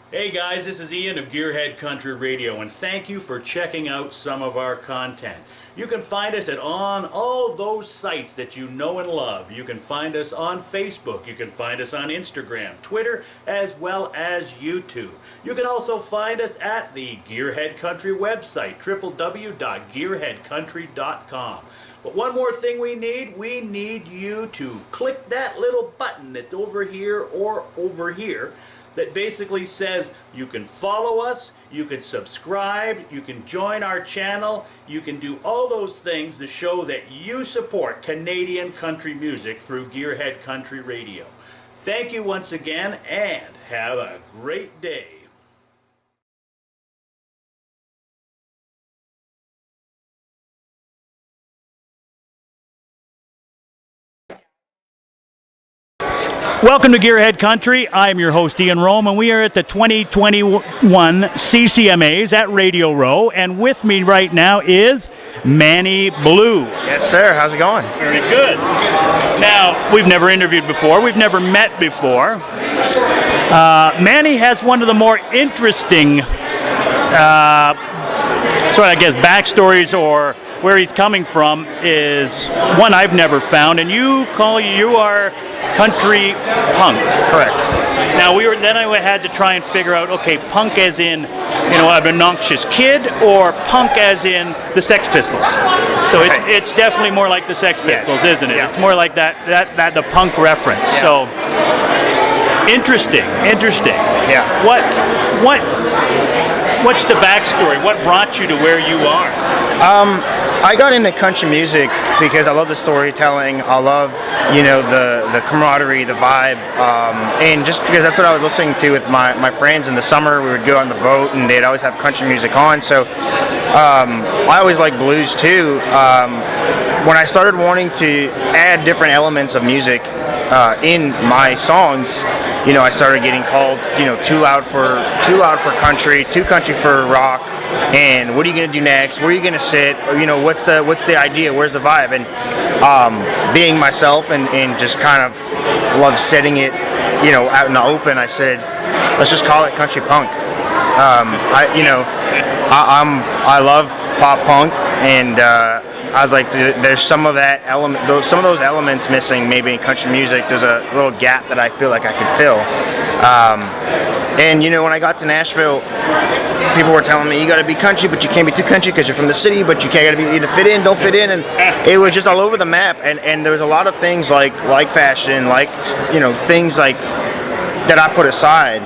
Hey guys, this is Ian of Gearhead Country Radio, and thank you for checking out some of our content. You can find us on all those sites that you know and love. You can find us on Facebook, you can find us on Instagram, Twitter, as well as YouTube. You can also find us at the Gearhead Country website, www.gearheadcountry.com. But one more thing we need you to click that little button that's over here or over here that basically says you can follow us, you can subscribe, you can join our channel, you can do all those things to show that you support Canadian country music through Gearhead Country Radio. Thank you once again, and have a great day. Welcome to Gearhead Country. I'm your host, Ian Rome, and we are at the 2021 CCMAs at Radio Row, and with me right now is Manny Blue. Yes, sir. How's it going? Very good. Now, we've never interviewed before. We've never met before. Manny has one of the more interesting backstories, or where he's coming from is one I've never found, and you are country punk. Correct. Now I had to try and figure out, okay, punk as in, an obnoxious kid, or punk as in the Sex Pistols. So it's definitely more like the Sex Pistols, yes. Isn't it? Yeah. It's more like that the punk reference. Yeah. So interesting. Yeah. What's the backstory? What brought you to where you are? I got into country music because I love the storytelling. I love, the camaraderie, the vibe, and just because that's what I was listening to with my friends in the summer. We would go on the boat, and they'd always have country music on. So I always liked blues too. When I started wanting to add different elements of music in my songs, I started getting called, too loud for country, too country for rock, and what are you going to do next? Where are you going to sit? Or, what's the idea? Where's the vibe? And being myself and just kind of love setting it, out in the open, I said, let's just call it country punk. I love pop punk, and I was like, there's some of that element, some of those elements missing maybe in country music. There's a little gap that I feel like I can fill. And when I got to Nashville, people were telling me, you got to be country, but you can't be too country because you're from the city, but you can't either fit in, don't fit in, and it was just all over the map. And there was a lot of things like fashion, things like that I put aside.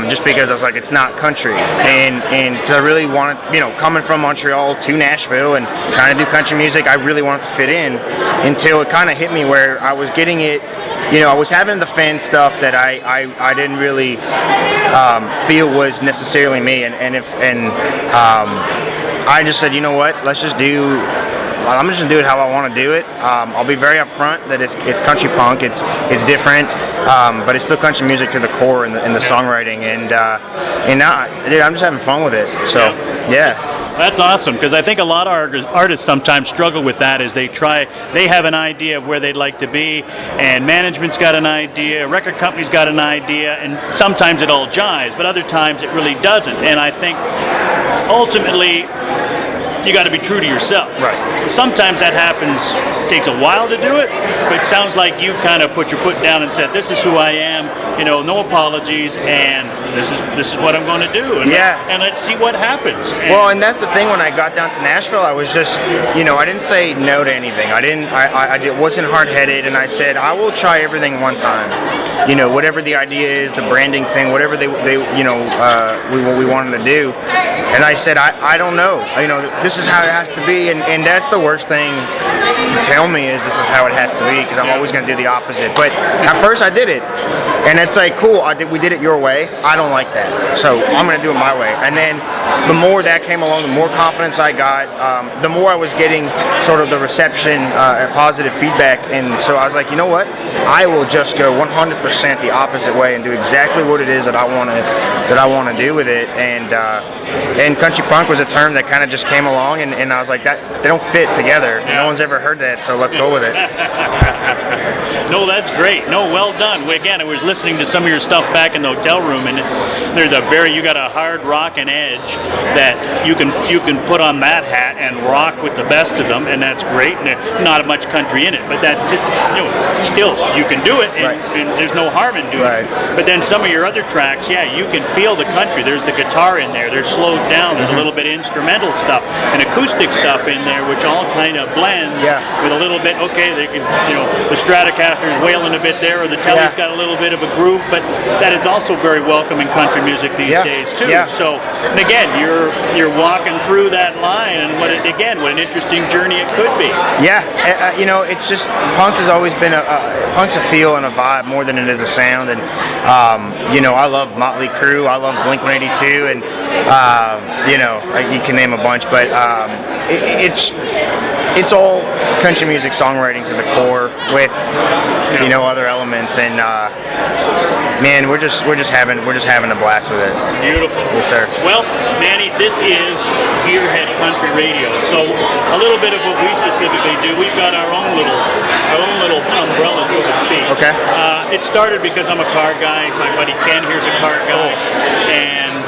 Just because I was like, it's not country, and cause I really wanted, coming from Montreal to Nashville and trying to do country music, I really wanted to fit in, until it kind of hit me where I was getting it, I was having the fan stuff that I didn't really feel was necessarily me, and I just said, let's just do. I'm just gonna do it how I want to do it. I'll be very upfront that it's country punk. It's different, but it's still country music to the core in the songwriting. And now, dude, I'm just having fun with it. So yeah. That's awesome, because I think a lot of artists sometimes struggle with that. As they have an idea of where they'd like to be, and management's got an idea, record company's got an idea, and sometimes it all jives, but other times it really doesn't. And I think ultimately, you got to be true to yourself. Right. So sometimes that happens, takes a while to do it, but it sounds like you've kind of put your foot down and said, this is who I am, no apologies, and this is what I'm going to do. And and let's see what happens. And that's the thing, when I got down to Nashville, I was just, I didn't say no to anything. I wasn't hard-headed, and I said, I will try everything one time. Whatever the idea is, the branding thing, whatever we wanted to do. And I said, I don't know. This is how it has to be, and that's the worst thing to tell me, is this is how it has to be, because I'm always going to do the opposite. But at first I did it, and it's like, cool, we did it your way. I don't like that, so I'm going to do it my way. And then the more that came along, the more confidence I got, the more I was getting sort of the reception, positive feedback, and so I was like, you know what? I will just go 100% the opposite way and do exactly what it is that I want to do with it. And country punk was a term that kind of just came along, and I was like, that they don't fit together. No one's ever heard that, so let's go with it. No, that's great. No, well done. Again, it was listening to some of your stuff back in the hotel room, and you got a hard rockin' edge that you can put on that hat and rock with the best of them, and that's great. And not much country in it, but that's just still you can do it, and there's no harm in doing it. But then some of your other tracks, you can feel the country. There's the guitar in there. There's slowed down. There's a little bit of instrumental stuff and acoustic stuff in there, which all kind of blends with a little bit. Okay, they can, the Stratocaster's wailing a bit there, or the Telly's got a little bit of a groove, but that is also very welcome in country music these days too. So, and again, you're walking through that line, and what an interesting journey it could be. It's just punk has always been punk's a feel and a vibe more than it is a sound, and I love Motley Crue, I love Blink-182, and you can name a bunch, but it's all country music songwriting to the core with other elements, and man, we're just having a blast with it. Beautiful. Yes, sir. Well, Manny, this is Gearhead Country Radio. So a little bit of what we specifically do. We've got our own little umbrella, so to speak. Okay. It started because I'm a car guy. My buddy Ken here's a car guy, and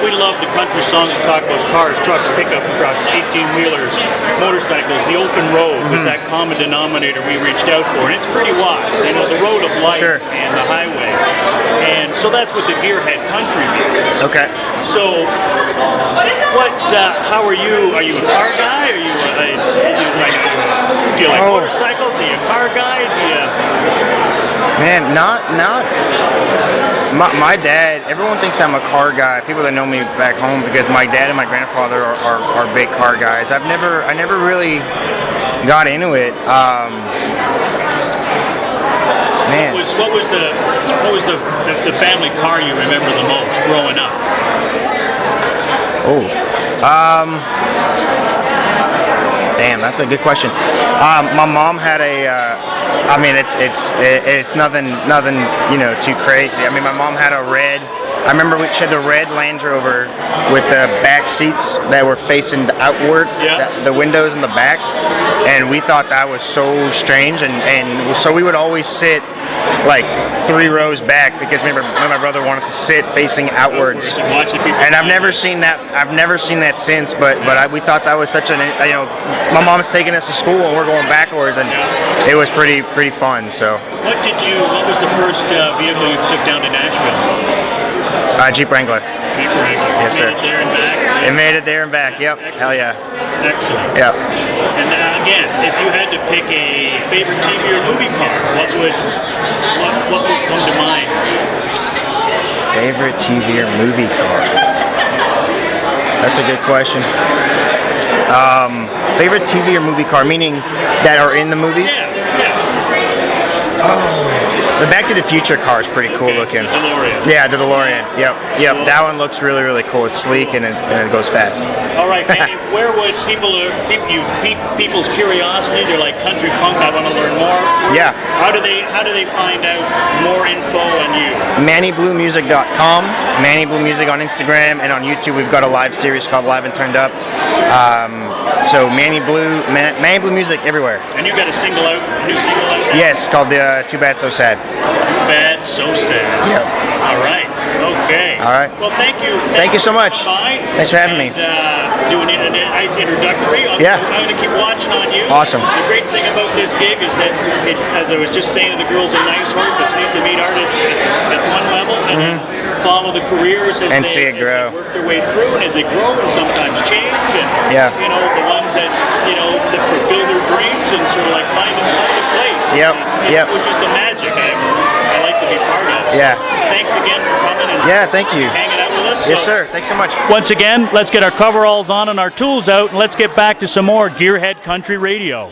we love the country songs that talk about cars, trucks, pickup trucks, 18-wheelers, motorcycles. The open road was that common denominator we reached out for, and it's pretty wide. The road of life and the highway. And so that's what the Gearhead Country means. Okay. So, how are you? Are you a car guy? Do you like motorcycles? Are you a car guy? Man, not. My dad, everyone thinks I'm a car guy. People that know me back home, because my dad and my grandfather are big car guys. I never really got into it. Man. What was the family car you remember the most growing up? Damn, that's a good question. My mom had it's nothing too crazy. My mom had a red. I remember she had the red Land Rover with the back seats that were facing outward, the windows in the back, and we thought that was so strange, and so we would always sit like 3 rows back, because my brother wanted to sit facing outwards. And I've never seen that since. But we thought that was such my mom's taking us to school and we're going backwards, and it was pretty fun. So. What was the first vehicle you took down to Nashville? Jeep Wrangler. Jeep Wrangler. Yes, sir. Made it there and back. It made it there and back. Yep. Excellent. Hell yeah. Excellent. Yep. And again, if you had to pick a favorite TV or movie car, what would come to mind? Favorite TV or movie car? That's a good question. Favorite TV or movie car, meaning that are in the movies? Yeah. The Back to the Future car is pretty cool looking. The DeLorean. Yeah, the DeLorean. Yep. That one looks really, really cool. It's sleek and it goes fast. All right, Manny, where would you've piqued people's curiosity? They're like, country punk, I want to learn more. How do they find out more info on you? MannyBlueMusic.com, Manny Blue Music on Instagram, and on YouTube we've got a live series called Live and Turned Up. So Manny Blue Music everywhere. And you got a new single out? Yes, called Too Bad So Sad. Too Bad So Sad. Yep. All right. Okay. All right. Well, thank you. Thank you so much. Thanks for having me. Doing a nice introductory. I'm going to keep watching on you. Awesome. The great thing about this gig is that, as I was just saying to the girls in Nice Horse, it's neat to meet artists at one level and then follow the careers as see it grow. As they work their way through, and as they grow and sometimes change. And the ones that that fulfill their dreams and sort of like find a place. Which is the magic I like to be part of. So thanks again for coming and thank you. Hanging out with us. Yes, sir. Thanks so much. Once again, let's get our coveralls on and our tools out, and let's get back to some more Gearhead Country Radio.